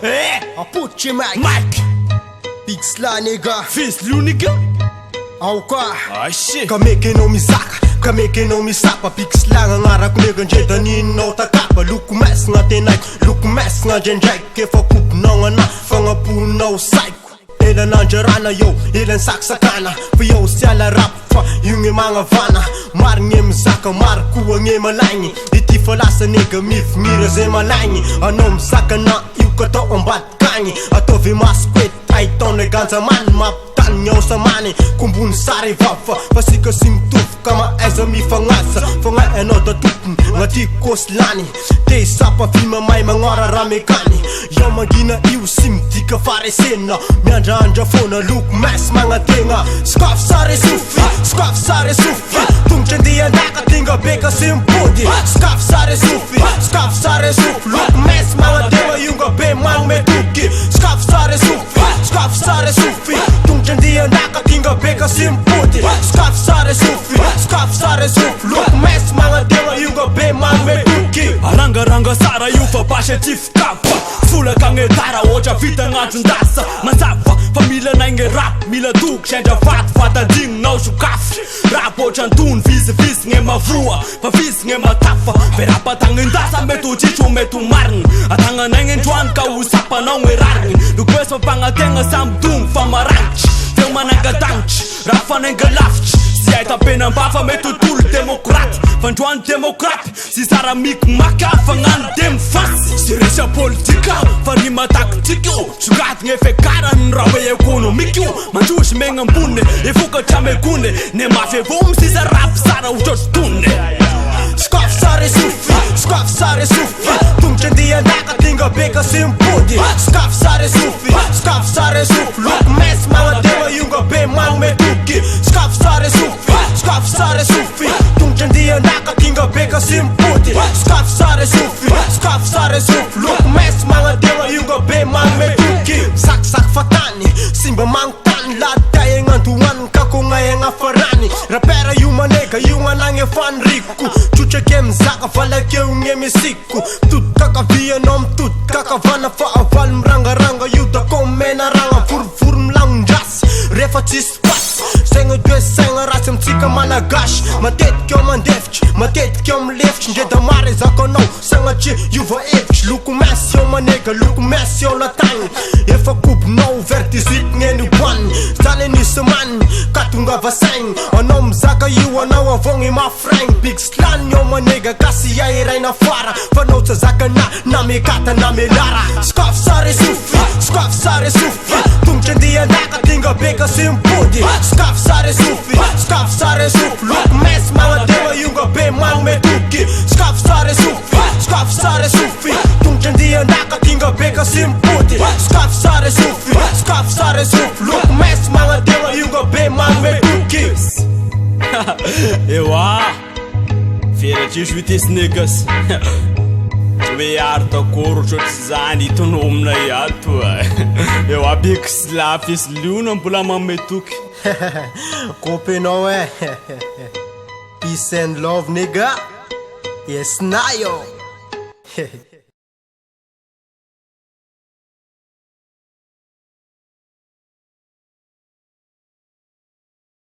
I put you Mike. Big sly nigga. Fist lu nigga. Auka. Ah shit. Kameke no misaka. Kameke no misapa. Big sly ngarak nigga njeda nino takapa. Luku mes nga tenay. Luku mes nga jenjay. Kefa kup nonga na. Fanga puno psycho. Ilan nanjarana yo, ilan saksakana. För yo stjäla rap fa, junge mga vana. Mar nge mzaka, mar kuwa nge malangi. Iti falasa nigga mif mira ze malangi. Anom saka na iuka to ombat kangi. Ato vi maskwet, ay tone ganza man map. Nyo sa mani, kumbun sari vafa. Pasika simtuf, kama eza mi fangasa. Fanga eno da tutun, nga di kos lani. Te sapa filma may mangora ramekani. Yo magina iu sim, di ka fare sena. Mianja anja fona, look mes mga tenga. Skaf sare sufi, skaf sare sufi. Tungchen di andaka tinga beka simpudi. Skaf sare sufi, skaf sare sufi. Look mes mga tenga yunga be mang me tuki. Skaf sare sufi, skaf sare sufi. Dia naka tinga beka simputi. Skaf sare sufi, skaf sare sufi. Look mes mga dewa yunga be mang me tuki. Aranga sara yufa bashe tif kapa. Fula kange tara oja vita ngajundasa. Manzapa familja na inge rap mila tuk Shenja fata ding no shukaf. Rap oja ntun vis nge mavua. Pa vis nge matafa. Verapa tangin dasa metu chichu metu marn. Atanga nengen juan ka usapa na nge rarn. Lukwes pa pangatenga samdung famaranch. Filma nanga danch, rafa nanga lafch. Si ai tapena mbafa metu tul demokrat. Fanjuan demokrat, si sara mik maka fangan dem fas. Si resha politika, farima taktikyo. Sugat nge fekaran rawe ekonomikyo. Manjush menga mbune, efuka chame kune. Ne mafe vom si sa rap sara ujos tune. Skaf sare sufi, skaf sare sufi. Tungchen dia naka tinga beka simpudi. Skaf sare sufi, skaf sare sufi. Look mes mga dewa yunga be mang me tuki. Skaf sare sufi, skaf sare sufi. Tungchen dia naka tinga beka simpudi. Skaf sare sufi, skaf sare sufi. Look mes mga dewa yunga be mang me tuki. Sak fatani, simba mang tan lada yang antuan kako ngayang afarani. Rapera yuma nega yunga nange fan riku. Chuche kem zaka fala ke unge misiku. Tut kaka via nom tut kaka vana fa aval mranga yuda komena ranga fur mlang jas. Refa tis pas. Senga dwe senga rasem tika managash. Matet kyo mandefch, matet kyo mlefch. Njeda mare zaka no, senga chi yuva evch. Luku mes yo manega, luku mes yo latang. Efa kup no VERT zit ngenu ban. Stane ni seman, katunga vasang. Anom zaka yu anawa vongi ma frank. Big slan yo manega kasi ya irai na fara. Fanotsa zaka na me kata na me lara. Skaf sare sufi, skaf sare sufi. Tungchen dia naka tinga beka simpudi. Skaf sare sufi, skaf sare sufi. Look mes mga dewa yunga be mang me tuki. Skaf sare sufi, skaf sare sufi. Tungchen dia naka tinga beka simpudi. Skaf sare sufi, skaf sare sufi. Look mes mga dewa yunga be mang me tuki. Ewa Fera tsisy vites niggas. Hoe arta korotro zany itonomina iato. Ewa bik slafis liuna mbola mametoky. Kopenao Peace and love nigga. Yes na yo.